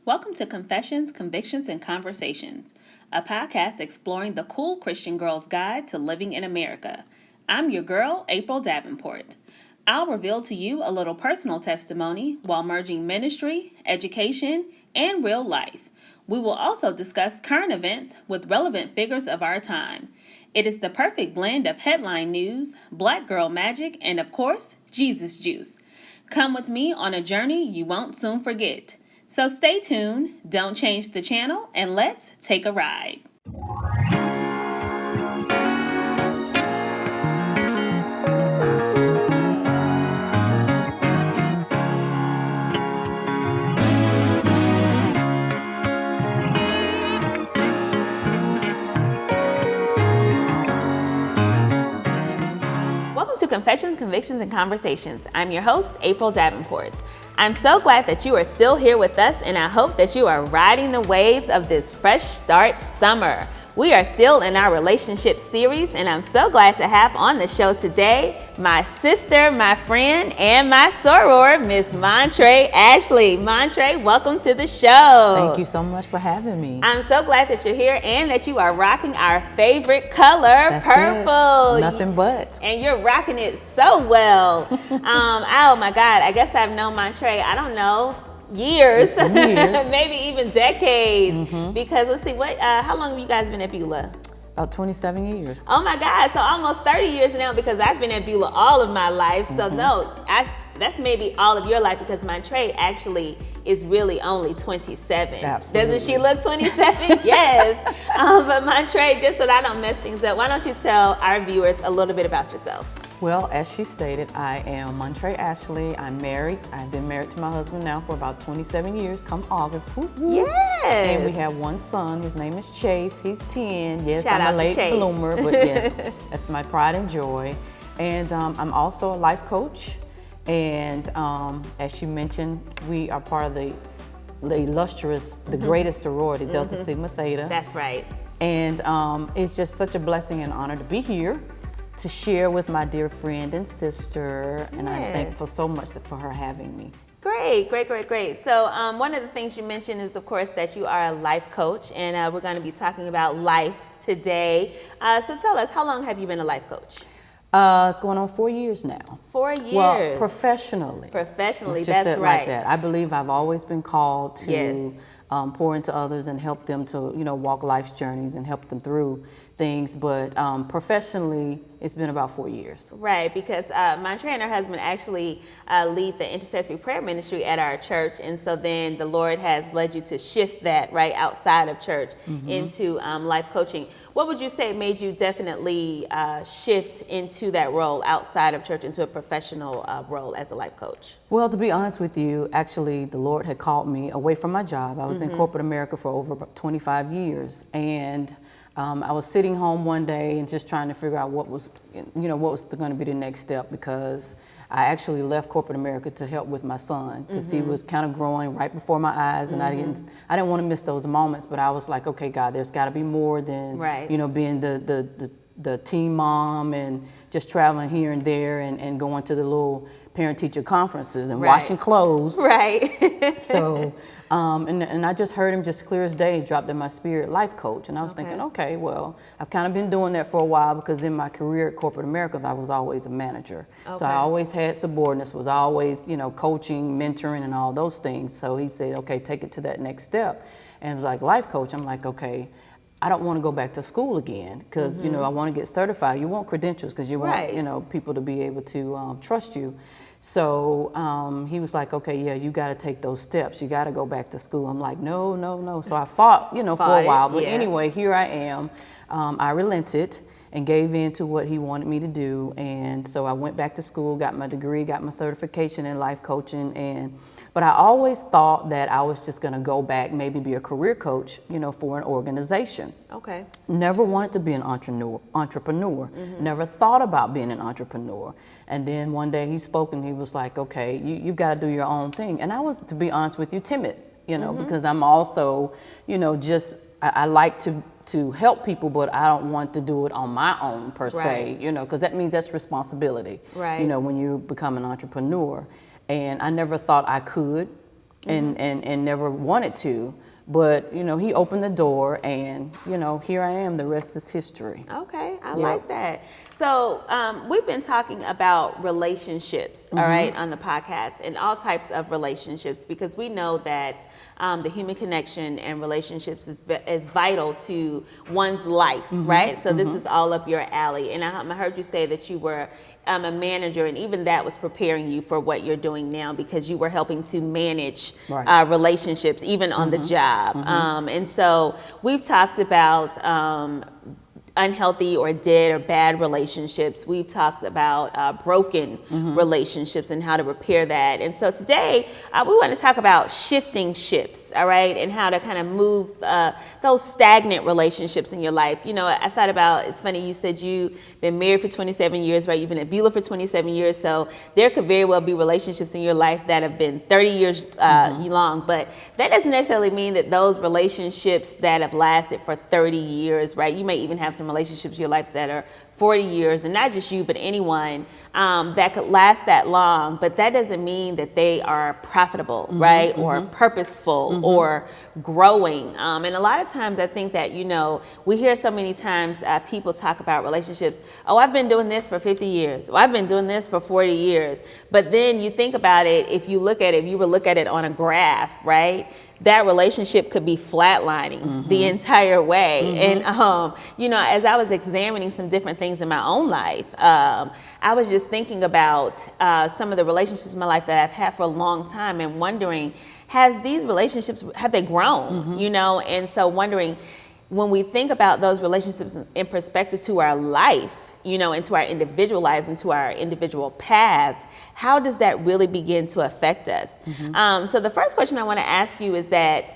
Welcome to Confessions, Convictions, and Conversations, a podcast exploring the cool Christian girl's guide to living in America. I'm your girl, April Davenport. I'll reveal to you a little personal testimony while merging ministry, education, and real life. We will also discuss current events with relevant figures of our time. It is the perfect blend of headline news, black girl magic, and of course, Jesus juice. Come with me on a journey you won't soon forget. So stay tuned, don't change the channel, and let's take a ride. Welcome to Confessions, Convictions, and Conversations. I'm your host, April Davenport. I'm so glad that you are still here with us, and I hope that you are riding the waves of this fresh start summer. We are still in our relationship series, and I'm so glad to have on the show today my sister, my friend, and my soror, Miss Montray Ashley. Montray, welcome to the show. Thank you so much for having me. I'm so glad that you're here and that you are rocking our favorite color, That's purple. It. Nothing but. And you're rocking it so well. Oh my God, I guess I've known Montray, I don't know, years. Maybe even decades. Because let's see, how long have you guys been at Beulah? About 27 years. Oh my God, so almost 30 years now, because I've been at Beulah all of my life. So no, that's maybe all of your life, because Montray actually is really only 27. Absolutely. Doesn't she look 27? Yes. But Montray, just so that I don't mess things up, why don't you tell our viewers a little bit about yourself? Well, as she stated, I am Montray Ashley. I'm married. I've been married to my husband now for about 27 years, come August. Yes. And we have one son. His name is Chase. He's 10. Yes, Shout out I'm a to late Chase. bloomer, but yes, that's my pride and joy. And I'm also a life coach. And as she mentioned, we are part of the illustrious, the greatest sorority, Delta Sigma Theta. That's right. And it's just such a blessing and honor to be here to share with my dear friend and sister. And I'm thankful so much for her having me. Great. So one of the things you mentioned is, of course, that you are a life coach, and we're going to be talking about life today. So tell us, how long have you been a life coach? It's going on 4 years now. 4 years. Well, professionally. Professionally, Let's just that's say it right. like that. I believe I've always been called to Yes. pour into others and help them to, walk life's journeys and help them through things. But professionally, it's been about 4 years. Right, because Montray and her husband actually lead the intercessory prayer ministry at our church, and so then the Lord has led you to shift that right outside of church into life coaching. What would you say made you definitely shift into that role outside of church, into a professional role as a life coach? Well, to be honest with you, actually, the Lord had called me away from my job. I was in corporate America for over about 25 years, and I was sitting home one day and just trying to figure out what was going to be the next step, because I actually left corporate America to help with my son, because he was kind of growing right before my eyes, and I didn't want to miss those moments. But I was like, okay, God, there's got to be more than being the teen mom and just traveling here and there and going to the little parent-teacher conferences and washing clothes. Right. So, and I just heard him just clear as day, dropped in my spirit, life coach. And I was thinking, okay, well, I've kind of been doing that for a while, because in my career at corporate America, I was always a manager. Okay. So I always had subordinates, was always, coaching, mentoring, and all those things. So he said, okay, take it to that next step. And it was like, life coach. I'm like, okay, I don't want to go back to school again, because, I want to get certified. You want credentials, because you want, people to be able to trust you. So he was like, okay, yeah, you got to take those steps. You got to go back to school. I'm like, no. So I fought, for a while. But anyway, here I am. I relented and gave in to what he wanted me to do. And so I went back to school, got my degree, got my certification in life coaching. But I always thought that I was just going to go back, maybe be a career coach, for an organization. Okay. Never wanted to be an entrepreneur. Never thought about being an entrepreneur. And then one day he spoke and he was like, okay, you've got to do your own thing. And I was, to be honest with you, timid, because I'm also, I like to help people, but I don't want to do it on my own per se, because that means that's responsibility, when you become an entrepreneur. And I never thought I could. and never wanted to. But, he opened the door and, here I am. The rest is history. Okay, I like that. So we've been talking about relationships, all right, on the podcast, and all types of relationships, because we know that the human connection and relationships is vital to one's life, right? So this is all up your alley. And I heard you say that you were a manager, and even that was preparing you for what you're doing now, because you were helping to manage relationships, even on the job. And so we've talked about unhealthy or dead or bad relationships. We've talked about broken relationships and how to repair that. And so today we want to talk about shifting ships, all right, and how to kind of move those stagnant relationships in your life. I thought about, it's funny, you said you've been married for 27 years, right? You've been at Beulah for 27 years. So there could very well be relationships in your life that have been 30 years long, but that doesn't necessarily mean that those relationships that have lasted for 30 years, right? You may even have some relationships in your life that are 40 years, and not just you, but anyone that could last that long. But that doesn't mean that they are profitable, right? Or purposeful or growing. And a lot of times I think that, we hear so many times people talk about relationships. Oh, I've been doing this for 50 years. Oh, I've been doing this for 40 years. But then you think about it, if you were look at it on a graph, right? That relationship could be flatlining the entire way. And, as I was examining some different things in my own life, I was just thinking about some of the relationships in my life that I've had for a long time, and wondering, have they grown, And so wondering, when we think about those relationships in perspective to our life, into our individual lives, into our individual paths, how does that really begin to affect us? So the first question I want to ask you is that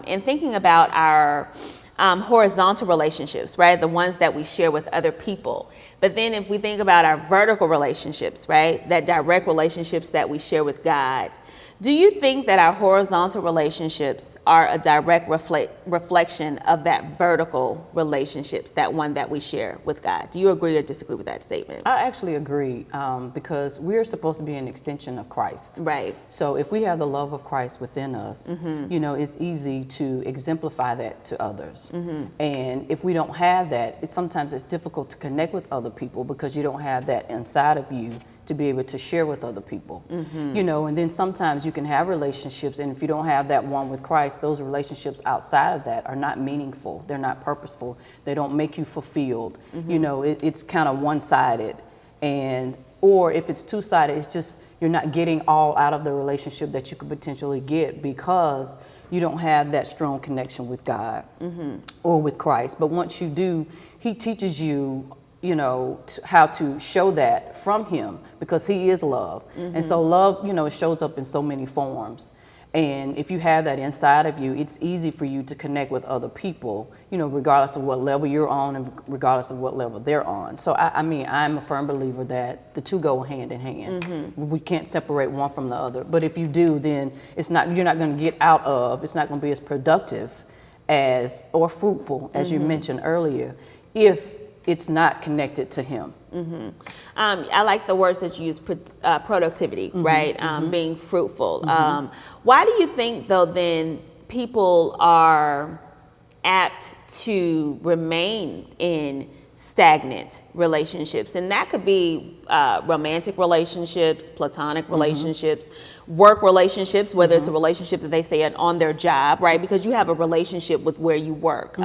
in thinking about our horizontal relationships, right, the ones that we share with other people, but then if we think about our vertical relationships, right, that direct relationships that we share with God, do you think that our horizontal relationships are a direct reflection of that vertical relationships, that one that we share with God? Do you agree or disagree with that statement? I actually agree, because we're supposed to be an extension of Christ. Right. So if we have the love of Christ within us, it's easy to exemplify that to others. And if we don't have that, sometimes it's difficult to connect with other people, because you don't have that inside of you to be able to share with other people. And then sometimes you can have relationships, and if you don't have that one with Christ, those relationships outside of that are not meaningful. They're not purposeful. They don't make you fulfilled. It's kind of one-sided. Or if it's two-sided, it's just you're not getting all out of the relationship that you could potentially get, because you don't have that strong connection with God or with Christ. But once you do, He teaches you how to show that from Him, because He is love. And so love, it shows up in so many forms. And if you have that inside of you, it's easy for you to connect with other people, regardless of what level you're on and regardless of what level they're on. So I'm a firm believer that the two go hand in hand. We can't separate one from the other. But if you do, then you're not going to get it's not going to be as productive or fruitful as you mentioned earlier, if it's not connected to Him. I like the words that you use, productivity, right? Being fruitful. Why do you think, though, then people are apt to remain in stagnant relationships? And that could be romantic relationships, platonic relationships, work relationships, whether it's a relationship that they say on their job, right? Because you have a relationship with where you work.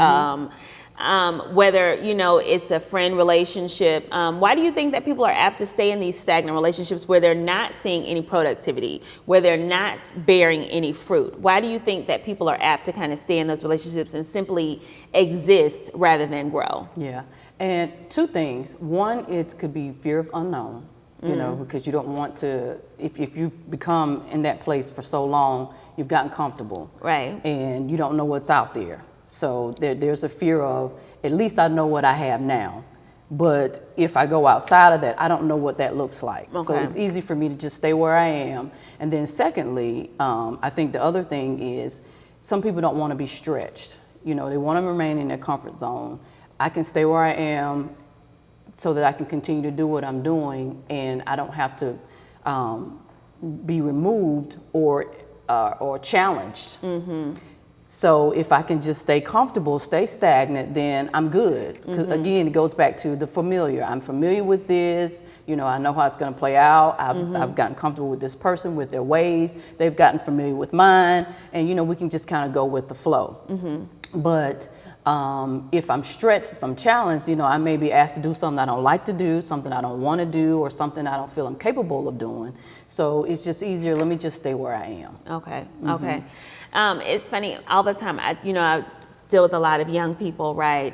Whether, it's a friend relationship. Why do you think that people are apt to stay in these stagnant relationships where they're not seeing any productivity, where they're not bearing any fruit? Why do you think that people are apt to kind of stay in those relationships and simply exist rather than grow? Yeah. And two things. One, it could be fear of unknown, because you don't want to, if you've become in that place for so long, you've gotten comfortable. Right. And you don't know what's out there. So there's a fear of, at least I know what I have now. But if I go outside of that, I don't know what that looks like. Okay. So it's easy for me to just stay where I am. And then secondly, I think the other thing is, some people don't want to be stretched. They want to remain in their comfort zone. I can stay where I am so that I can continue to do what I'm doing, and I don't have to be removed or or challenged. So if I can just stay comfortable, stay stagnant, then I'm good. 'Cause again, it goes back to the familiar. I'm familiar with this. You know, I know how it's going to play out. I've gotten comfortable with this person, with their ways. They've gotten familiar with mine, and you know, we can just kind of go with the flow. But if I'm stretched, if I'm challenged, you know, I may be asked to do something I don't like to do, something I don't want to do, or something I don't feel I'm capable of doing. So it's just easier. Let me just stay where I am. Okay. Okay. It's funny all the time. I deal with a lot of young people, right?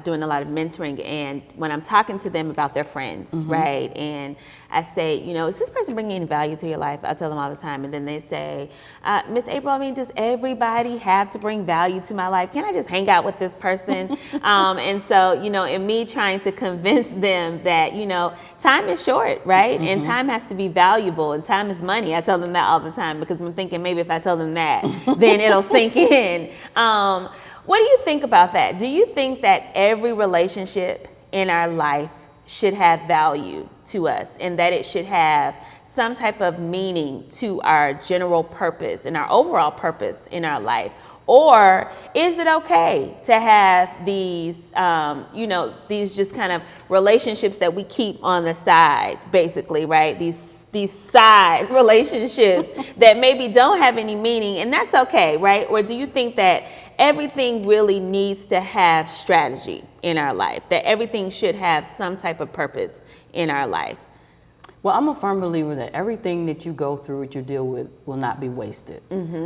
Doing a lot of mentoring, and when I'm talking to them about their friends, right? And I say, you know, is this person bringing any value to your life? I tell them all the time, and then they say, Miss April, I mean, does everybody have to bring value to my life? Can I just hang out with this person? And so, you know, in me trying to convince them that, you know, time is short, right? And time has to be valuable, and time is money. I tell them that all the time because I'm thinking maybe if I tell them that, then it'll sink in. What do you think about that? Do you think that every relationship in our life should have value to us, and that it should have some type of meaning to our general purpose and our overall purpose in our life? Or is it okay to have these, you know, these just kind of relationships that we keep on the side, basically, right? These side relationships that maybe don't have any meaning, and that's okay, right? Or do you think that everything really needs to have strategy in our life, that everything should have some type of purpose in our life? Well, I'm a firm believer that everything that you go through, that you deal with, will not be wasted.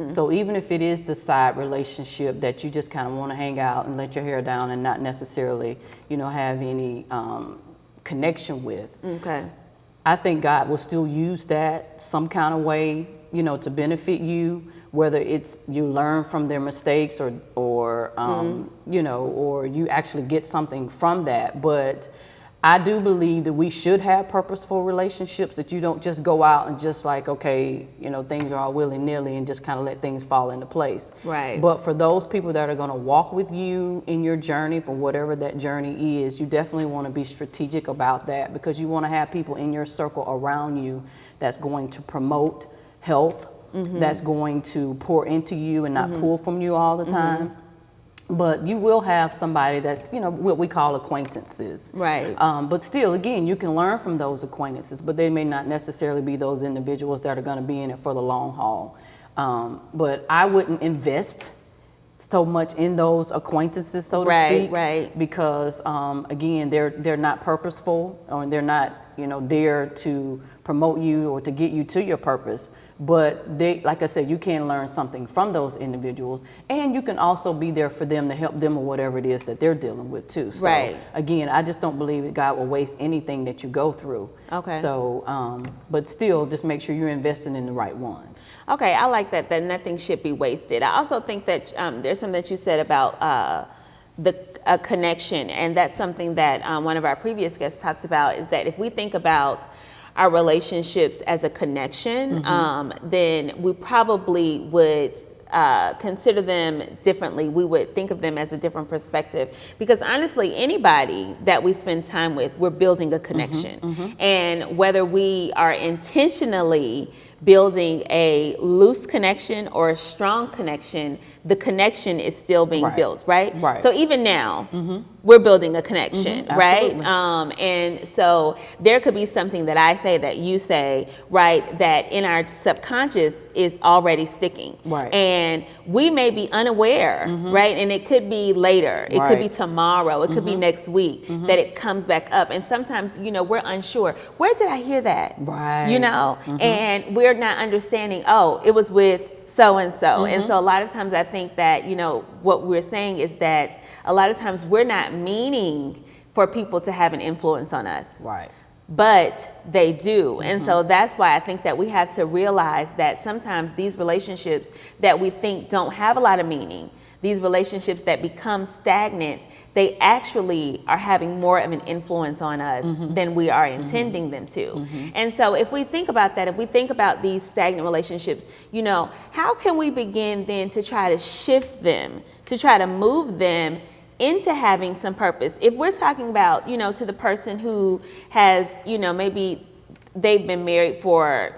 So even if it is the side relationship that you just kind of want to hang out and let your hair down and not necessarily, you know, have any connection with, I think God will still use that some kind of way, you know, to benefit you, whether it's you learn from their mistakes or you know, or you actually get something from that. But I do believe that we should have purposeful relationships, that you don't just go out and just like, okay, you know, things are all willy-nilly and just kind of let things fall into place. Right. But for those people that are going to walk with you in your journey, for whatever that journey is, you definitely want to be strategic about that, because you want to have people in your circle around you that's going to promote health, that's going to pour into you and not pull from you all the time. But you will have somebody that's, you know, what we call acquaintances. Right. But still, again, you can learn from those acquaintances, but they may not necessarily be those individuals that are going to be in it for the long haul. But I wouldn't invest so much in those acquaintances, so to speak. Right. Because, again, they're not purposeful, or they're not, you know, there to promote you or to get you to your purpose. But they, like I said, you can learn something from those individuals, and you can also be there for them to help them with whatever it is that they're dealing with too. So again, I just don't believe that God will waste anything that you go through. Okay. So, but still, just make sure you're investing in the right ones. Okay, I like that nothing should be wasted. I also think that there's something that you said about a connection, and that's something that one of our previous guests talked about, is that if we think about our relationships as a connection, then we probably would consider them differently. We would think of them as a different perspective, because honestly, anybody that we spend time with, we're building a connection. And whether we are intentionally building a loose connection or a strong connection, the connection is still being built, right? So even now, we're building a connection, right? And so there could be something that I say, that you say, right, that in our subconscious is already sticking. And we may be unaware, right? And it could be later, it could be tomorrow, it could be next week that it comes back up. And sometimes, you know, we're unsure, where did I hear that? You know, and we're not understanding, oh, it was with so-and-so. And so a lot of times I think that, you know, what we're saying is that a lot of times we're not meaning for people to have an influence on us. But they do. And so that's why I think that we have to realize that sometimes these relationships that we think don't have a lot of meaning, these relationships that become stagnant, they actually are having more of an influence on us than we are intending them to. And so if we think about that, if we think about these stagnant relationships, you know, how can we begin then to try to shift them, to try to move them into having some purpose? If we're talking about, you know, to the person who has, you know, maybe they've been married for,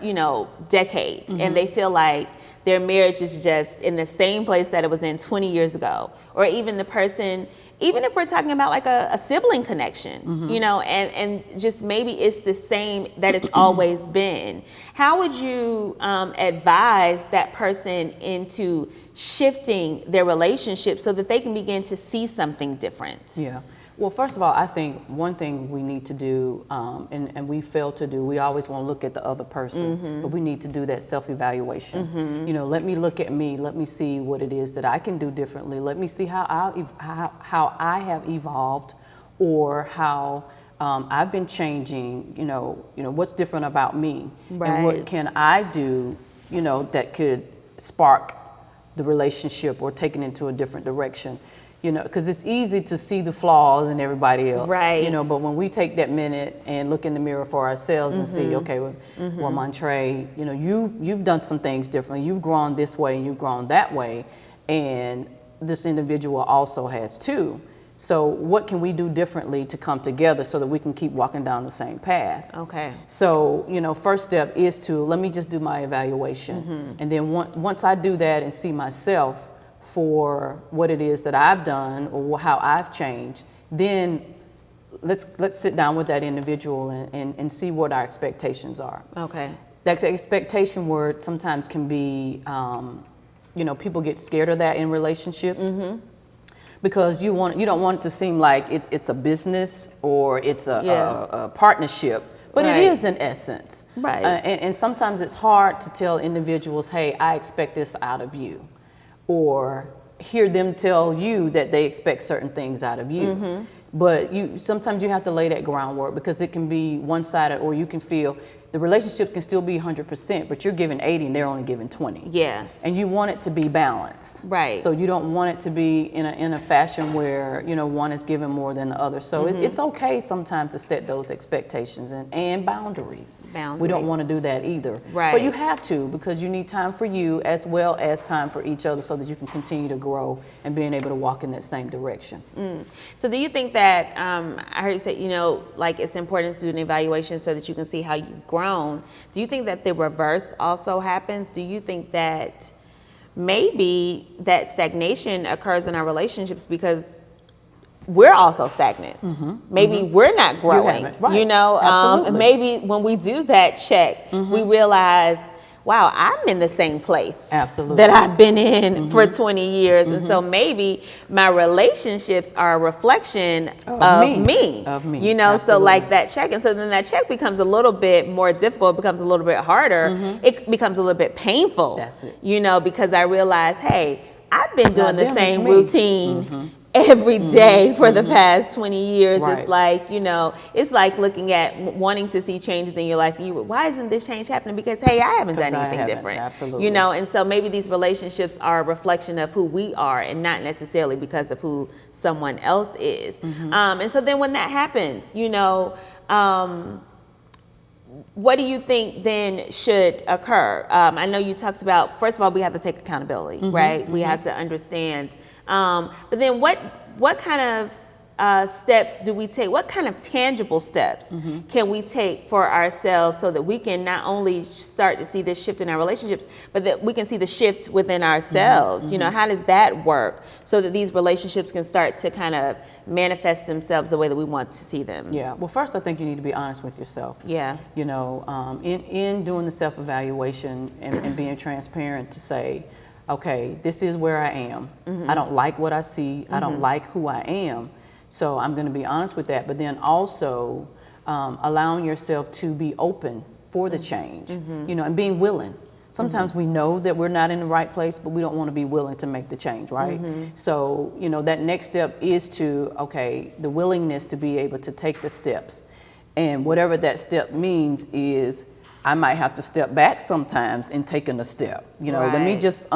decades, and they feel like their marriage is just in the same place that it was in 20 years ago. Or even the person, even if we're talking about like a sibling connection, and just maybe it's the same that it's always been. How would you advise that person into shifting their relationship so that they can begin to see something different? Yeah. Well, first of all, I think one thing we need to do, and we fail to do, we always want to look at the other person, but we need to do that self-evaluation. Let me look at me. Let me see what it is that I can do differently. Let me see how I have evolved, or how I've been changing. What's different about me, and what can I do, that could spark the relationship or take it into a different direction. Because it's easy to see the flaws in everybody else. Right. But when we take that minute and look in the mirror for ourselves and see, okay, well, Montray, you've done some things differently. You've grown this way and you've grown that way. And this individual also has too. So what can we do differently to come together so that we can keep walking down the same path? Okay. So, first step is to, let me just do my evaluation. And then once I do that and see myself for what it is that I've done or how I've changed, then let's sit down with that individual and see what our expectations are. Okay. That expectation word sometimes can be, people get scared of that in relationships because you don't want it to seem like it's a business or it's a partnership. But it is in essence. Right. And sometimes it's hard to tell individuals, hey, I expect this out of you. Or hear them tell you that they expect certain things out of you. But sometimes you have to lay that groundwork, because it can be one-sided, or you can feel the relationship can still be 100%, but you're giving 80 and they're only giving 20. Yeah. And you want it to be balanced. Right. So you don't want it to be in a fashion where, one is giving more than the other. So it's okay sometimes to set those expectations and boundaries. We don't want to do that either. Right. But you have to, because you need time for you as well as time for each other so that you can continue to grow and being able to walk in that same direction. So do you think that, I heard you say, like it's important to do an evaluation so that you can see how you've grown. Do you think that the reverse also happens? Do you think that maybe that stagnation occurs in our relationships because we're also stagnant? Maybe we're not growing, Right. Absolutely. Maybe when we do that check, we realize, wow, I'm in the same place that I've been in for 20 years. And so maybe my relationships are a reflection of me. So like that check. And so then that check becomes a little bit more difficult, becomes a little bit harder. It becomes a little bit painful. That's it. because I realize, hey, I've been doing the same routine every day for the past 20 years. Right. It's like, it's like looking at wanting to see changes in your life. Why isn't this change happening? Because, hey, I haven't done anything different. Absolutely. And so maybe these relationships are a reflection of who we are and not necessarily because of who someone else is. And so then when that happens, what do you think then should occur? I know you talked about, first of all, we have to take accountability, right? We have to understand. But then what kind of steps do we take? What kind of tangible steps can we take for ourselves so that we can not only start to see this shift in our relationships, but that we can see the shift within ourselves? How does that work so that these relationships can start to kind of manifest themselves the way that we want to see them? Yeah. Well, first, I think you need to be honest with yourself. Yeah. In doing the self-evaluation and being transparent to say, okay, this is where I am. I don't like what I see. I don't like who I am. So I'm going to be honest with that, but then also allowing yourself to be open for the change, and being willing. Sometimes we know that we're not in the right place, but we don't want to be willing to make the change, right? So, that next step is the willingness to be able to take the steps. And whatever that step means is, I might have to step back sometimes in taking a step. Let me just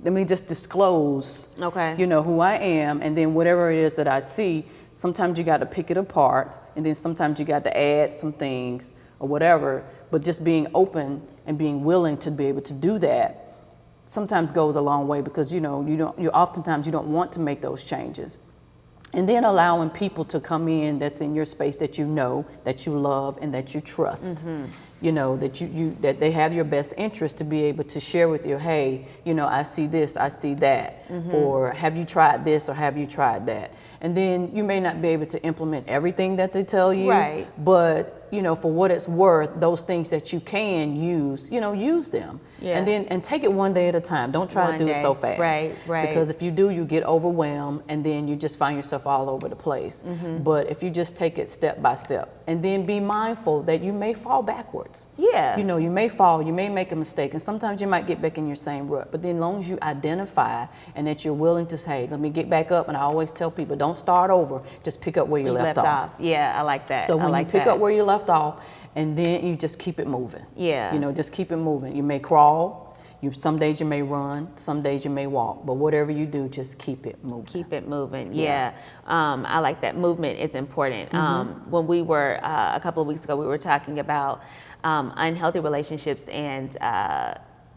let me just disclose, who I am, and then whatever it is that I see, sometimes you got to pick it apart, and then sometimes you got to add some things or whatever, but just being open and being willing to be able to do that sometimes goes a long way, because, oftentimes you don't want to make those changes. And then allowing people to come in that's in your space that you know, that you love, and that you trust. You know, that that they have your best interest to be able to share with you, hey, you know, I see this, I see that, or have you tried this, or have you tried that? And then you may not be able to implement everything that they tell you, Right. but you know, for what it's worth, those things that you can use, you know, use them. Yeah. And then take it one day at a time. Don't try to do it so fast. Right. Because if you do, you get overwhelmed, and then you just find yourself all over the place. But if you just take it step by step, and then be mindful that you may fall backwards. Yeah. You know, you may fall, you may make a mistake, and sometimes you might get back in your same rut. But then as long as you identify and that you're willing to say, let me get back up, and I always tell people, don't start over, just pick up where you left off. Yeah, I like that. So when you pick up where you left off, and then you just keep it moving. Yeah. You know, just keep it moving. You may crawl, some days you may run, some days you may walk, but whatever you do, just keep it moving. Keep it moving. Yeah. I like that. Movement is important. When we were, a couple of weeks ago, we were talking about unhealthy relationships, and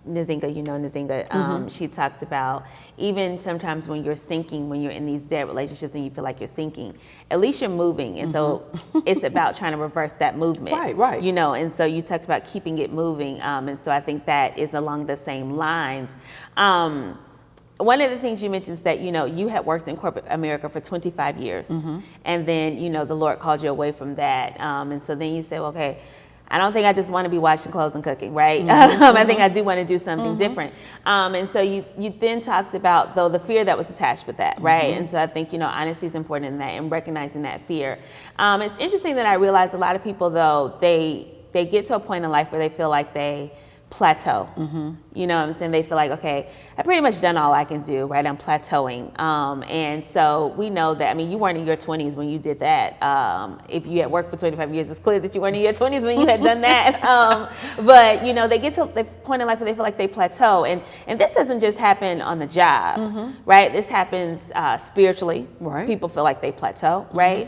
Nzinga, you know Nzinga, she talked about even sometimes when you're sinking, when you're in these dead relationships and you feel like you're sinking, at least you're moving. And so it's about trying to reverse that movement. Right. You know, and so you talked about keeping it moving. And so I think that is along the same lines. One of the things you mentioned is that, you know, you had worked in corporate America for 25 years. And then, you know, the Lord called you away from that. And so then you said, okay, I don't think I just want to be washing clothes and cooking, right? I think I do want to do something different. And so you then talked about, though, the fear that was attached with that, right? And so I think, you know, honesty is important in that, and recognizing that fear. It's interesting that I realize a lot of people, though, they get to a point in life where they feel like they plateau. You know what I'm saying? They feel like, okay, I pretty much done all I can do, right? I'm plateauing. And so we know that, I mean, you weren't in your 20s when you did that. If you had worked for 25 years, it's clear that you weren't in your 20s when you had done that. But, you know, they get to the point in life where they feel like they plateau. And this doesn't just happen on the job, right? This happens spiritually. Right. People feel like they plateau, right?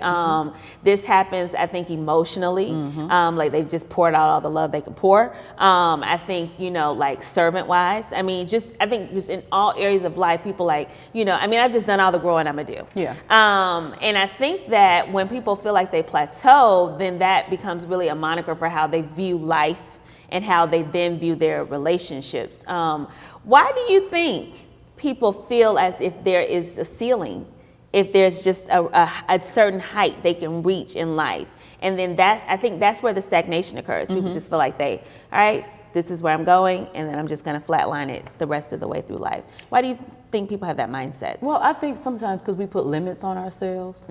This happens, I think, emotionally. Like they've just poured out all the love they can pour. I think, you know, like servant-wise, I mean, I think just in all areas of life, people like, you know, I mean, I've just done all the growing I'm gonna do. Yeah. And I think that when people feel like they plateau, then that becomes really a moniker for how they view life and how they then view their relationships. Why do you think people feel as if there is a ceiling, if there's just a certain height they can reach in life? And then I think that's where the stagnation occurs. People just feel like all right, this is where I'm going, and then I'm just going to flatline it the rest of the way through life. Why do you think people have that mindset? Well, I think sometimes because we put limits on ourselves.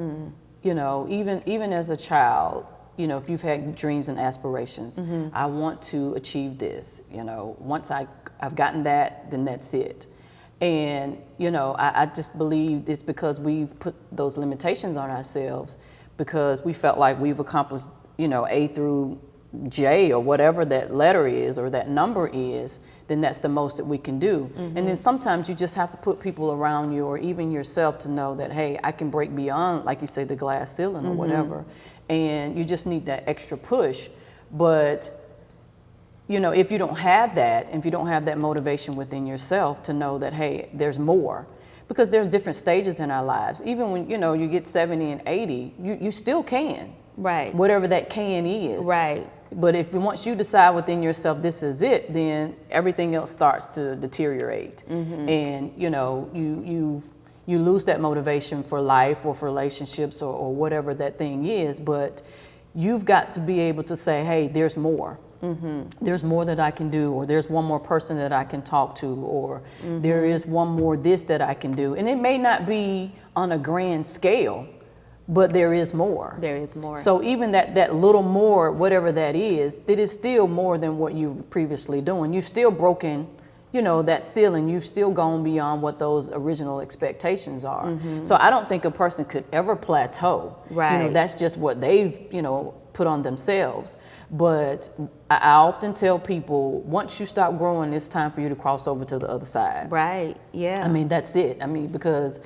You know, even as a child, you know, if you've had dreams and aspirations, I want to achieve this. You know, once I've gotten that, then that's it. And, you know, I just believe it's because we've put those limitations on ourselves because we felt like we've accomplished, you know, A through J or whatever that letter is or that number is, then that's the most that we can do. And then sometimes you just have to put people around you or even yourself to know that, hey, I can break beyond, like you say, the glass ceiling or whatever. And you just need that extra push. But, you know, if you don't have that, if you don't have that motivation within yourself to know that, hey, there's more, because there's different stages in our lives. Even when, you know, you get 70 and 80, you still can. Right. Whatever that can is. Right. But once you decide within yourself this is it, then everything else starts to deteriorate. And, you know, you lose that motivation for life or for relationships or whatever that thing is. But you've got to be able to say, hey, there's more. There's more that I can do, or there's one more person that I can talk to, or there is one more this that I can do. And it may not be on a grand scale, but there is more. There is more. So even that little more, whatever that is, it is still more than what you were previously doing. You've still broken, you know, that ceiling. You've still gone beyond what those original expectations are. So I don't think a person could ever plateau. Right. You know, that's just what they've, you know, put on themselves. But I often tell people, once you stop growing, it's time for you to cross over to the other side. Right. Yeah. I mean, that's it. I mean, because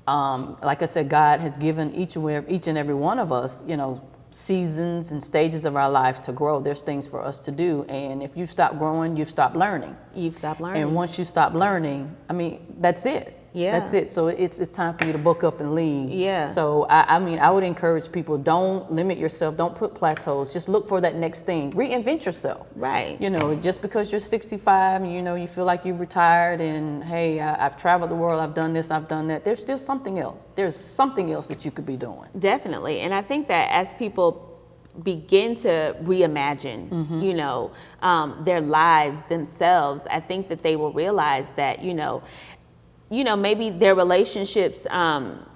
like I said, God has given each and every one of us, you know, seasons and stages of our lives to grow. There's things for us to do. And if you stop growing, you stop learning. You've stopped learning. And once you stop learning, I mean, that's it. Yeah. That's it. So it's time for you to book up and leave. Yeah. So I mean, I would encourage people, don't limit yourself. Don't put plateaus. Just look for that next thing. Reinvent yourself. Right. You know, just because you're 65 and, you know, you feel like you've retired and, hey, I've traveled the world, I've done this, I've done that. There's still something else. There's something else that you could be doing. Definitely. And I think that as people begin to reimagine, you know, their lives themselves, I think that they will realize that, you know, maybe their relationships,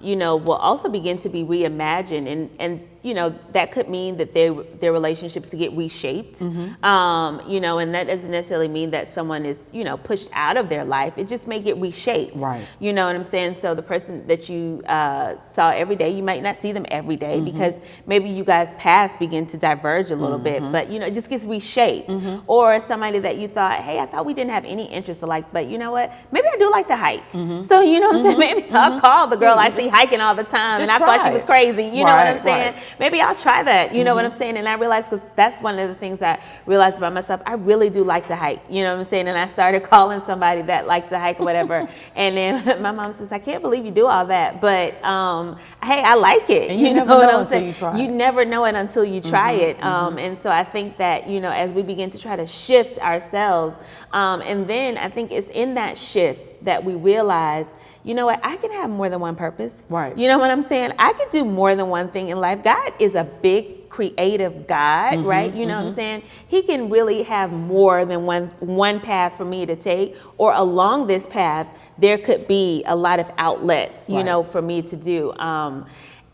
you know, will also begin to be reimagined, and you know, that could mean that their relationships get reshaped, you know, and that doesn't necessarily mean that someone is, you know, pushed out of their life. It just may get reshaped. Right. You know what I'm saying? So the person that you saw every day, you might not see them every day because maybe you guys' paths begin to diverge a little bit, but, you know, it just gets reshaped. Or somebody that you thought, hey, I thought we didn't have any interest alike, but you know what? Maybe I do like to hike. So, you know what I'm saying? Maybe I'll call the girl I see hiking all the time and I thought she was crazy. You know what I'm saying? Maybe I'll try that. You know what I'm saying? And I realized, because that's one of the things I realized about myself, I really do like to hike. You know what I'm saying? And I started calling somebody that liked to hike or whatever. And then my mom says, I can't believe you do all that. But hey, I like it. And you know never what know I'm until saying? you try. You never know it until you try it. And so I think that, you know, as we begin to try to shift ourselves, and then I think it's in that shift that we realize, you know what, I can have more than one purpose. Right. You know what I'm saying? I could do more than one thing in life. God is a big creative God, right? You know what I'm saying? He can really have more than one path for me to take, or along this path, there could be a lot of outlets, you know, for me to do.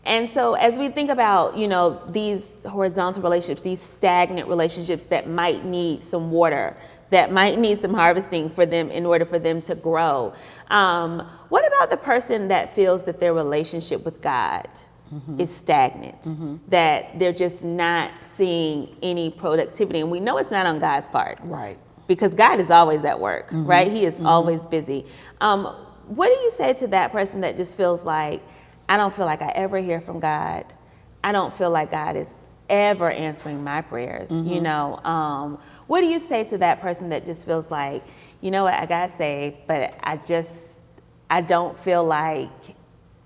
And so as we think about, you know, these horizontal relationships, these stagnant relationships that might need some water, that might need some harvesting for them in order for them to grow, what about the person that feels that their relationship with God is stagnant, that they're just not seeing any productivity? And we know it's not on God's part. Right. Because God is always at work, right? He is always busy. What do you say to that person that just feels like, I don't feel like I ever hear from God. I don't feel like God is ever answering my prayers, you know? What do you say to that person that just feels like, you know what, I got saved, but I don't feel like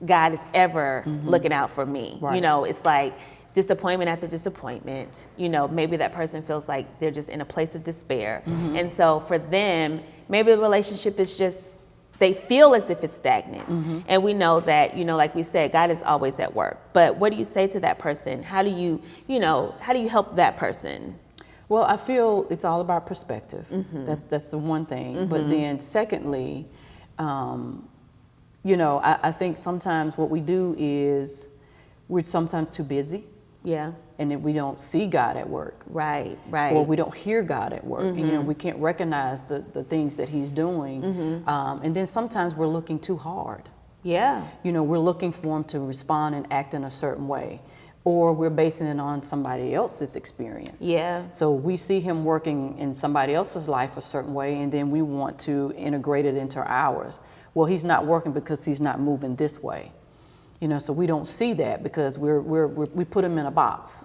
God is ever looking out for me. Right. You know, it's like disappointment after disappointment. You know, maybe that person feels like they're just in a place of despair. And so for them, maybe the relationship is just, they feel as if it's stagnant. And we know that, you know, like we said, God is always at work. But what do you say to that person? How do you, you know, how do you help that person? Well, I feel it's all about perspective. That's the one thing. But then secondly, you know, I think sometimes what we do is we're sometimes too busy. Yeah. And then we don't see God at work. Right. Or we don't hear God at work. And, you know, we can't recognize the things that he's doing. And then sometimes we're looking too hard. Yeah. You know, we're looking for him to respond and act in a certain way. Or we're basing it on somebody else's experience. Yeah. So we see him working in somebody else's life a certain way, and then we want to integrate it into ours. Well, he's not working because he's not moving this way. You know, so we don't see that because we put him in a box.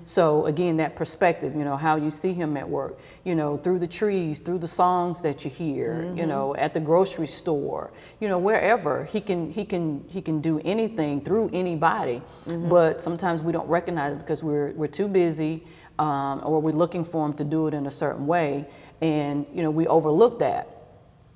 So again, that perspective, you know, how you see him at work, you know, through the trees, through the songs that you hear, you know, at the grocery store, you know, wherever he can do anything through anybody. But sometimes we don't recognize it because we're too busy, or we're looking for him to do it in a certain way, and you know, we overlook that.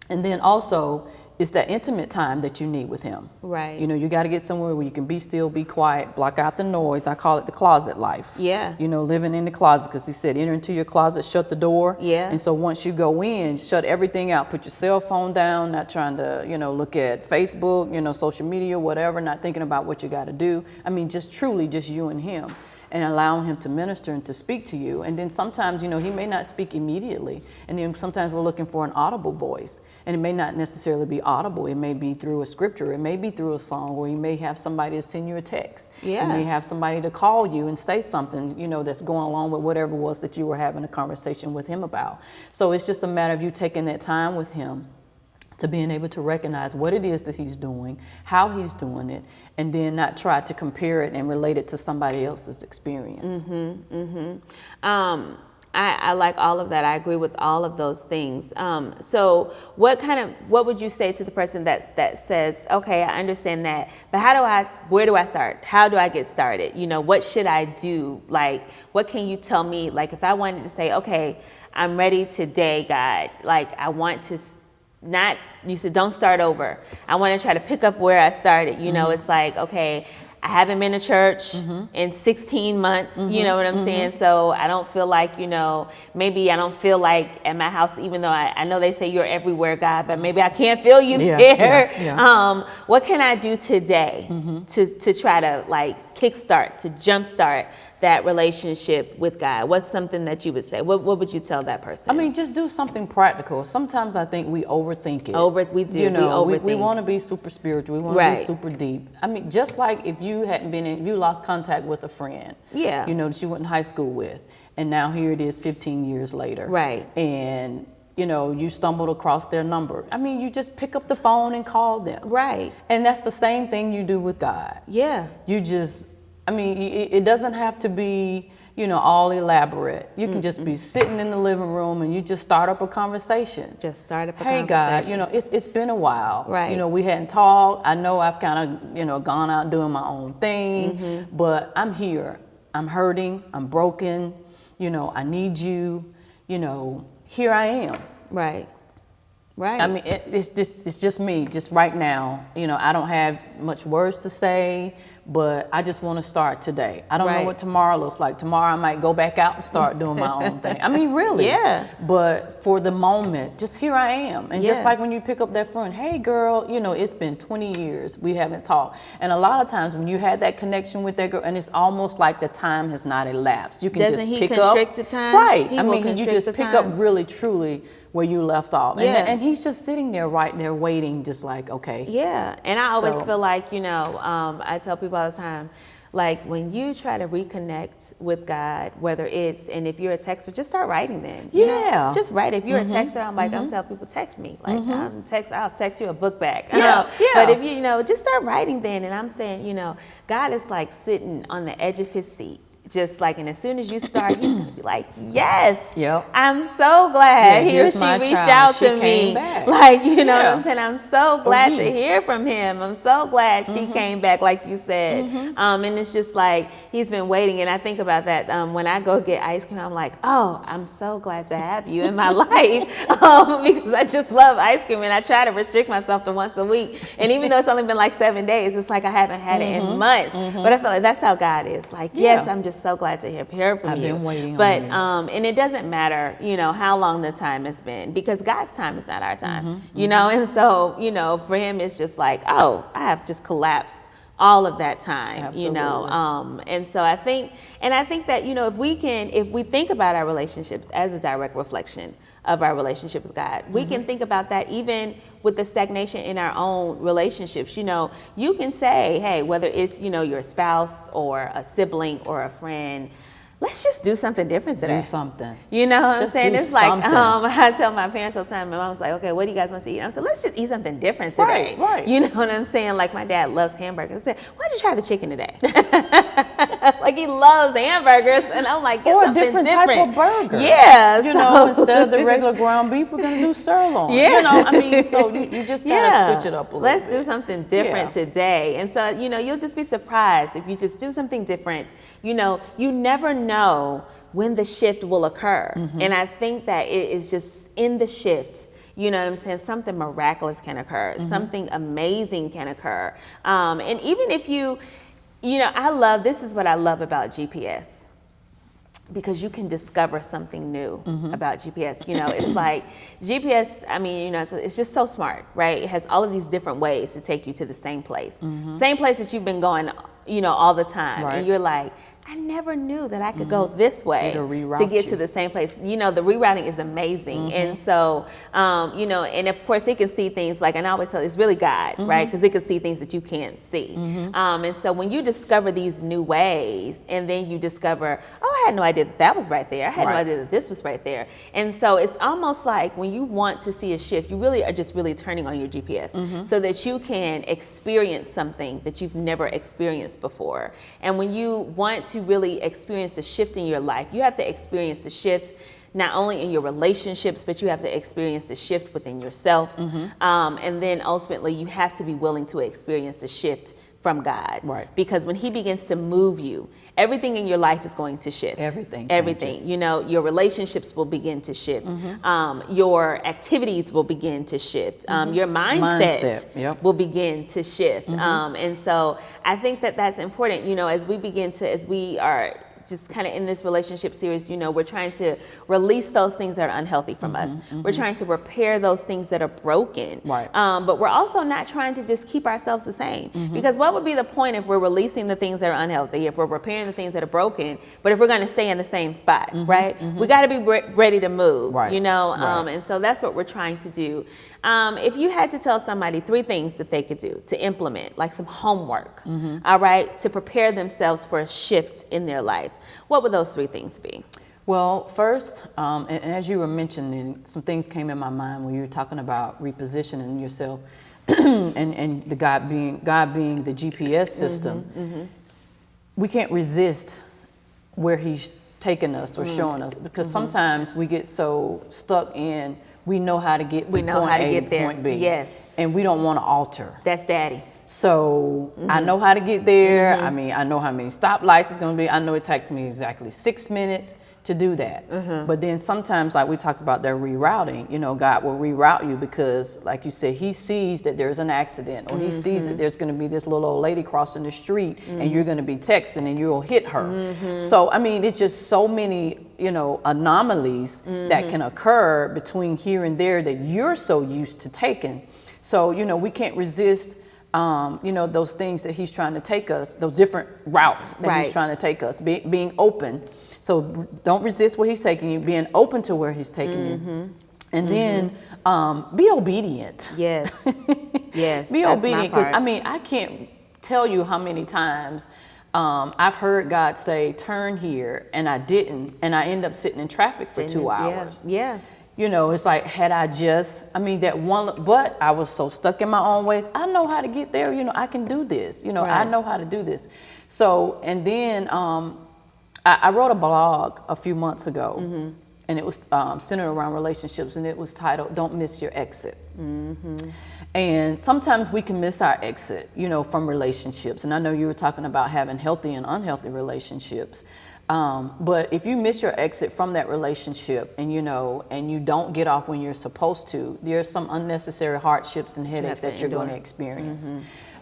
And then also, it's that intimate time that you need with him. Right. You know, you got to get somewhere where you can be still, be quiet, block out the noise. I call it the closet life. Yeah. You know, living in the closet, because he said, enter into your closet, shut the door. Yeah. And so once you go in, shut everything out, put your cell phone down, not trying to, you know, look at Facebook, you know, social media, whatever, not thinking about what you got to do. I mean, just truly just you and him, and allowing him to minister and to speak to you. And then sometimes, you know, he may not speak immediately. And then sometimes we're looking for an audible voice. And it may not necessarily be audible. It may be through a scripture. It may be through a song, or you may have somebody to send you a text. Yeah. You may have somebody to call you and say something, you know, that's going along with whatever it was that you were having a conversation with him about. So it's just a matter of you taking that time with him, to being able to recognize what it is that he's doing, how he's doing it, and then not try to compare it and relate it to somebody else's experience. I like all of that. I agree with all of those things. So what would you say to the person that says, okay, I understand that, but where do I start? How do I get started? What should I do? Like, what can you tell me? Like, if I wanted to say, okay, I'm ready today, God, like I want to you said, don't start over. I want to try to pick up where I started. It's like, okay, I haven't been to church in 16 months, you know what I'm saying? So I don't feel like, maybe I don't feel like at my house, even though I know they say you're everywhere, God, but maybe I can't feel you there. What can I do today to try to like kickstart, to jumpstart that relationship with God? What's something that you would say? What would you tell that person? I mean, just do something practical. Sometimes I think we overthink it. We do. We overthink. We want to be super spiritual. We want to be super deep. I mean, just like if you you lost contact with a friend, that you went in high school with, and now here it is 15 years later. Right. And you stumbled across their number. I mean, you just pick up the phone and call them. Right. And that's the same thing you do with God. Yeah. You just, it doesn't have to be, all elaborate. You can just be sitting in the living room and you just start up a conversation. Just start up a conversation. Hey God, it's been a while. Right. We hadn't talked. I know I've kind of, gone out doing my own thing, but I'm here. I'm hurting. I'm broken. I need you. Here I am. Right. Right. I mean, it's just me, just right now. I don't have much words to say, but I just want to start today. I don't know what tomorrow looks like. Tomorrow I might go back out and start doing my own thing. I mean, really. Yeah. But for the moment, just here I am. And just like when you pick up that phone, hey girl, it's been 20 years we haven't talked. And a lot of times when you had that connection with that girl, and it's almost like the time has not elapsed. You can just pick up. Doesn't he constrict the time? Right. You just pick up really, truly where you left off. And he's just sitting there right there waiting, just like, okay. Yeah. And I always feel like, I tell people all the time, like when you try to reconnect with God, whether and if you're a texter, just start writing then. Just write. If you're a texter, I'm like, I'm telling people, text me. Like I'll text you a book back. But if you, just start writing then. And I'm saying, God is like sitting on the edge of his seat. Just like, and as soon as you start, he's going to be like, yes, I'm so glad he or she reached out to me. Like, you know what I'm saying? I'm so glad to hear from him. I'm so glad she came back, like you said. And it's just like, he's been waiting. And I think about that when I go get ice cream, I'm like, oh, I'm so glad to have you in my life because I just love ice cream. And I try to restrict myself to once a week. And even though it's only been like 7 days, it's like I haven't had it in months. But I feel like that's how God is. Like, yes, I'm just so glad to hear from you. I've been waiting on you. And it doesn't matter, how long the time has been, because God's time is not our time, and so, for him, it's just like, oh, I have just collapsed all of that time. Absolutely. And so I think that, if we think about our relationships as a direct reflection of our relationship with God, we can think about that even with the stagnation in our own relationships. You can say, hey, whether it's, your spouse or a sibling or a friend, let's just do something different today. Do something. You know what I'm saying? It's like, I tell my parents all the time, my mom's like, okay, what do you guys want to eat? I said, let's just eat something different today. Right. You know what I'm saying? Like my dad loves hamburgers. I said, why don't you try the chicken today? Like he loves hamburgers. And I'm like, get something different. Type of burger. Yeah. Instead of the regular ground beef, we're going to do sirloin. Yeah. So you just got to switch it up a little bit. Let's do something different today. And so, you'll just be surprised if you just do something different. You never know when the shift will occur. And I think that it is just in the shift, you know what I'm saying, something miraculous can occur. Something amazing can occur. And even if this is what I love about GPS. Because you can discover something new about GPS. It's like GPS, it's just so smart, right? It has all of these different ways to take you to the same place. Same place that you've been going, all the time. Right. And you're like, I never knew that I could go this way to get to the same place. The rerouting is amazing. And so, and of course it can see things like, and I always tell it's really God, right? Because it can see things that you can't see. And so when you discover these new ways and then you discover, oh, I had no idea that was right there. I had no idea that this was right there. And so it's almost like when you want to see a shift, you really are just really turning on your GPS so that you can experience something that you've never experienced before. And when you want to really experience the shift in your life, you have to experience the shift not only in your relationships, but you have to experience the shift within yourself. And then ultimately you have to be willing to experience the shift from God. Right. Because when he begins to move you, everything in your life is going to shift. Everything. You know, your relationships will begin to shift. Your activities will begin to shift. Your mindset will begin to shift. And so I think that that's important, you know, as we are just kind of in this relationship series, you know, we're trying to release those things that are unhealthy from us. We're trying to repair those things that are broken. Right. But we're also not trying to just keep ourselves the same. Because what would be the point if we're releasing the things that are unhealthy, if we're repairing the things that are broken, but if we're going to stay in the same spot, right? We got to be ready to move, you know? And so that's what we're trying to do. If you had to tell somebody 3 things that they could do to implement, like some homework, all right, to prepare themselves for a shift in their life, what would those 3 things be? Well, first, and as you were mentioning, some things came in my mind when you were talking about repositioning yourself and the God being the GPS system. We can't resist where he's taking us or showing us, because sometimes we get so stuck in, we know how to get from point A to point B. Yes. And we don't want to alter. That's daddy. So I know how to get there. I mean, I know how many stoplights it's going to be. I know it takes me exactly 6 minutes to do that. But then sometimes, like we talked about that rerouting, you know, God will reroute you because, like you said, he sees that there's an accident, or he sees that there's going to be this little old lady crossing the street and you're going to be texting and you'll hit her. So, I mean, it's just so many, you know, anomalies that can occur between here and there that you're so used to taking. So, you know, we can't resist you know, those things that he's trying to take us, those different routes that he's trying to take us, being open. So don't resist where he's taking you, being open to where he's taking you. And then be obedient. Yes. Yes. Be obedient. Because, I mean, I can't tell you how many times I've heard God say, turn here, and I didn't. And I end up sitting in traffic for 2 hours. Yeah. You know, it's like, had I just, I mean, that one, but I was so stuck in my own ways. I know how to get there. You know, I can do this. You know, I know how to do this. So, and then I wrote a blog a few months ago, and it was centered around relationships, and it was titled, Don't Miss Your Exit. And sometimes we can miss our exit, you know, from relationships. And I know you were talking about having healthy and unhealthy relationships. But if you miss your exit from that relationship and, you know, and you don't get off when you're supposed to, there's some unnecessary hardships and headaches that you're going to experience.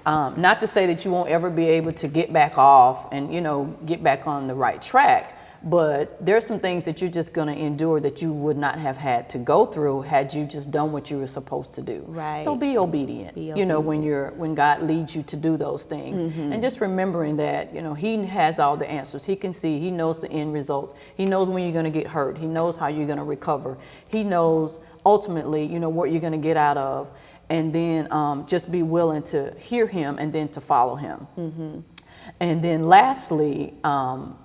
Not to say that you won't ever be able to get back off and, you know, get back on the right track, but there's some things that you're just going to endure that you would not have had to go through had you just done what you were supposed to do. So be obedient, you know, when God leads you to do those things. And just remembering that, you know, he has all the answers. He can see, he knows the end results. He knows when you're going to get hurt. He knows how you're going to recover. He knows ultimately, you know, what you're going to get out of. And then just be willing to hear him and then to follow him. And then lastly,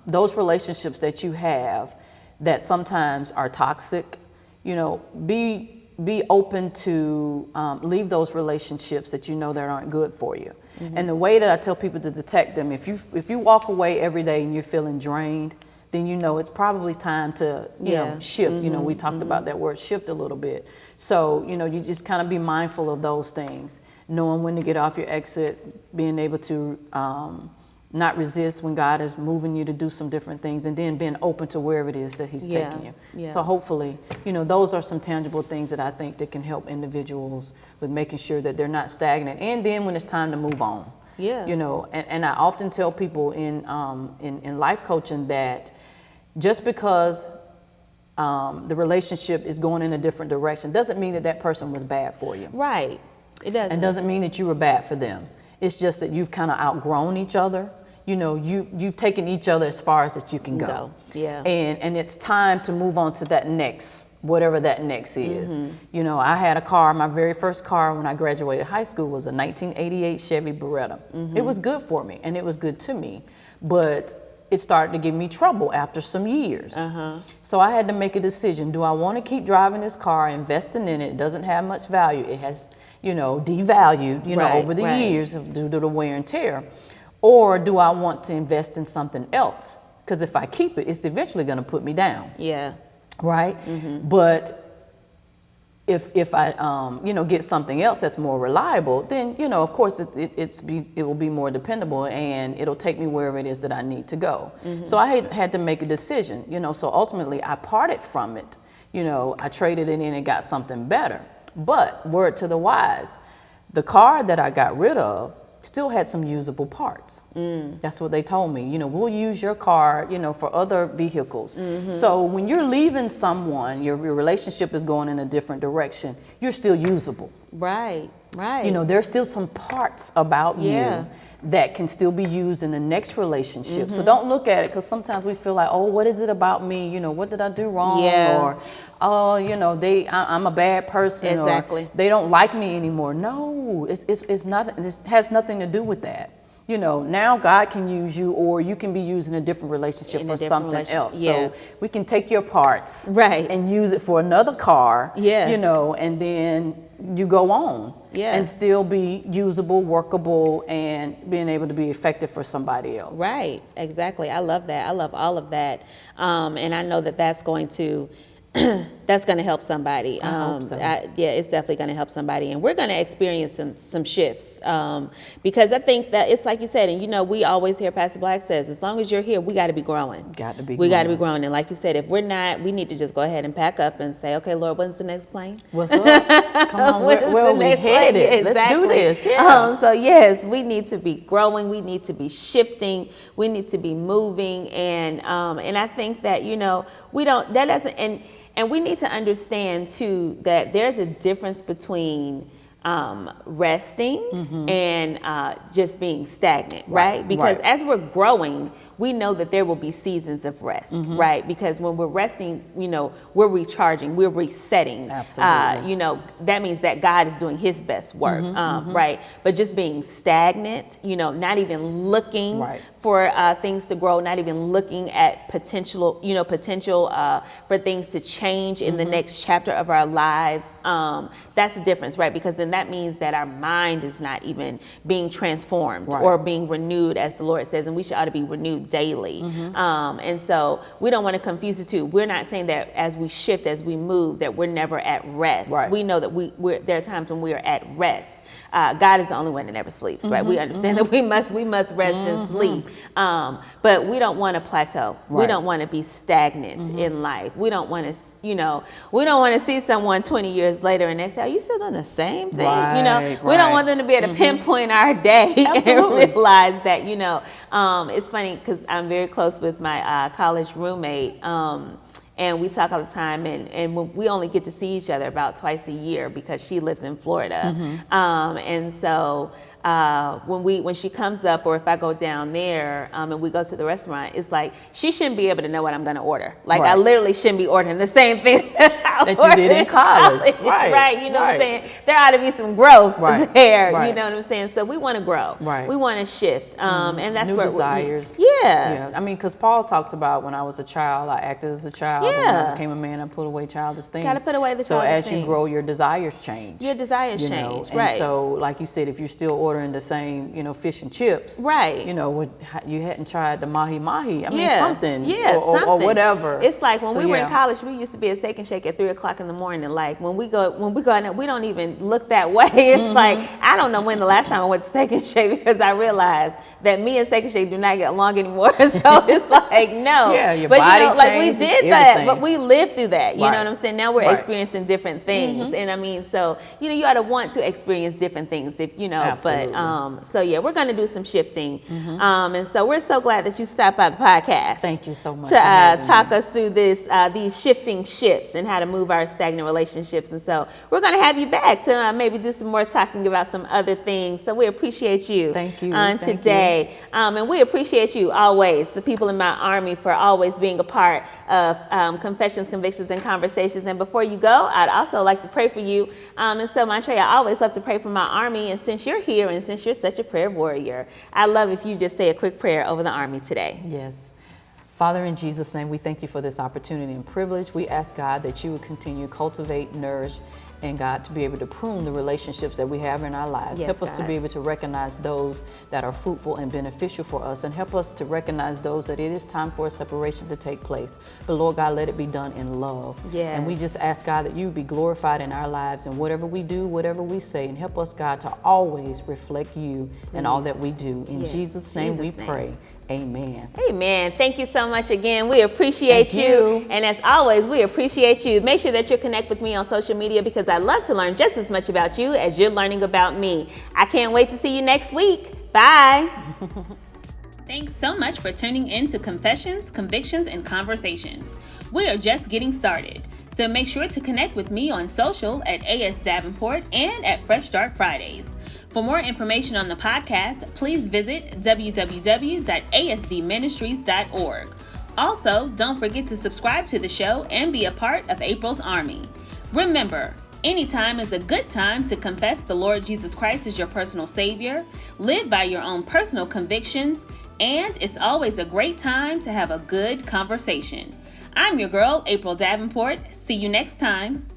those relationships that you have that sometimes are toxic, you know, be open to leave those relationships that you know that aren't good for you. And the way that I tell people to detect them, if you walk away every day and you're feeling drained, then you know it's probably time to you know, shift. You know, we talked about that word shift a little bit. So, you know, you just kind of be mindful of those things, knowing when to get off your exit, being able to not resist when God is moving you to do some different things, and then being open to wherever it is that he's taking you. So hopefully, you know, those are some tangible things that I think that can help individuals with making sure that they're not stagnant. And then when it's time to move on, you know, and I often tell people in life coaching that just because the relationship is going in a different direction doesn't mean that that person was bad for you. Right. It doesn't. And doesn't mean that you were bad for them. It's just that you've kind of outgrown each other. You know, you've taken each other as far as that you can go. And it's time to move on to that next, whatever that next is. You know, I had a car, my very first car when I graduated high school was a 1988 Chevy Beretta. It was good for me and it was good to me, but it started to give me trouble after some years. So I had to make a decision. Do I want to keep driving this car, investing in it? It doesn't have much value. It has, you know, devalued, you know, over the years due to the wear and tear. or do I want to invest in something else? Because if I keep it, it's eventually going to put me down. Yeah. Right? But if I get something else that's more reliable, then of course it will be more dependable, and it'll take me wherever it is that I need to go. So I had to make a decision. So ultimately I parted from it. I traded it in and got something better. But word to the wise, the car that I got rid of still had some usable parts. That's what they told me. We'll use your car, for other vehicles. So when you're leaving someone, your relationship is going in a different direction, you're still usable. Right. There's still some parts about you that can still be used in the next relationship. So don't look at it, because sometimes we feel like, oh, what is it about me? What did I do wrong? Or, oh, I'm a bad person. Exactly. Or they don't like me anymore. No, it's nothing. It has nothing to do with that. Now God can use you, or you can be used in a different relationship for something else. So we can take your parts and use it for another car, and then you go on and still be usable, workable, and being able to be effective for somebody else. Right, exactly. I love that. I love all of that. And I know that that's going to help somebody. I hope so. It's definitely going to help somebody, and we're going to experience some shifts, because I think that it's like you said, and we always hear Pastor Black says, as long as you're here, we got to be growing. We got to be growing, and like you said, if we're not, we need to just go ahead and pack up and say, okay, Lord, when's the next plane? What's up? Come on, where are we headed? Exactly. Let's do this. Yeah. So yes, we need to be growing. We need to be shifting. We need to be moving, and I think that we don't. That doesn't And we need to understand, too, that there's a difference between resting and just being stagnant, right? Because as we're growing, we know that there will be seasons of rest, right? Because when we're resting, we're recharging, we're resetting. Absolutely. That means that God is doing his best work, right? But just being stagnant, not even looking for things to grow, not even looking at potential for things to change in the next chapter of our lives. That's the difference, right? Because then that means that our mind is not even being transformed or being renewed, as the Lord says, and we ought to be renewed daily. And so we don't want to confuse the two. We're not saying that as we shift, as we move, that we're never at rest. We know that there are times when we are at rest. God is the only one that never sleeps, right? We understand that we must rest and sleep. But we don't want to plateau. We don't want to be stagnant in life. We don't want to, we don't want to see someone 20 years later and they say, are you still doing the same thing? We don't want them to be able to pinpoint our day and realize that, it's funny because I'm very close with my college roommate. And we talk all the time, and we only get to see each other about twice a year because she lives in Florida. And so when she comes up, or if I go down there and we go to the restaurant, it's like she shouldn't be able to know what I'm going to order. Like I literally shouldn't be ordering the same thing that you did in college. Right. You know what I'm saying? There ought to be some growth there. You know what I'm saying? So we want to grow. We want to shift. And that's New where desires. I mean, because Paul talks about when I was a child, I acted as a child. When I became a man, I put away childish things. Got to put away the childish things. So as you grow, your desires change. Your desires change, And so, like you said, if you're still ordering the same, fish and chips, you hadn't tried the mahi-mahi. I mean, something. Something. Or whatever. It's like when we were in college, we used to be at Steak and Shake at 3 o'clock in the morning. Like when we go out, we don't even look that way. It's like, I don't know when the last time I went to Steak and Shake, because I realized that me and Steak and Shake do not get along anymore. So it's like, no. Your body like we did that, everything. but we lived through that. You know what I'm saying? Now we're experiencing different things. And I mean, so, you ought to want to experience different things if, Absolutely. but, so yeah, we're going to do some shifting. And so we're so glad that you stopped by the podcast. Thank you so much. To talk us through these shifting ships and how to move our stagnant relationships. And so we're going to have you back to maybe do some more talking about some other things. So we appreciate you. Thank you. Today. And we appreciate you always, the people in my army, for always being a part of Confessions, Convictions, and Conversations. And before you go, I'd also like to pray for you. And so, Montray, I always love to pray for my army. And since you're here and since you're such a prayer warrior, I'd love if you just say a quick prayer over the army today. Yes. Father, in Jesus' name, we thank you for this opportunity and privilege. We ask, God, that you would continue to cultivate, nourish, and God, to be able to prune the relationships that we have in our lives. Yes, help us God. to be able to recognize those that are fruitful and beneficial for us, and help us to recognize those that it is time for a separation to take place. But Lord God, let it be done in love. Yes. And we just ask, God, that you be glorified in our lives and whatever we do, whatever we say, and help us, God, to always reflect you in all that we do. In Jesus' name we pray. Amen. Amen. Thank you so much again. We appreciate you. And as always, we appreciate you. Make sure that you connect with me on social media, because I love to learn just as much about you as you're learning about me. I can't wait to see you next week. Bye. Thanks so much for tuning in to Confessions, Convictions, and Conversations. We are just getting started, so make sure to connect with me on social at AS Davenport and at Fresh Start Fridays. For more information on the podcast, please visit www.asdministries.org. Also, don't forget to subscribe to the show and be a part of April's Army. Remember, anytime is a good time to confess the Lord Jesus Christ as your personal Savior, live by your own personal convictions, and it's always a great time to have a good conversation. I'm your girl, April Davenport. See you next time.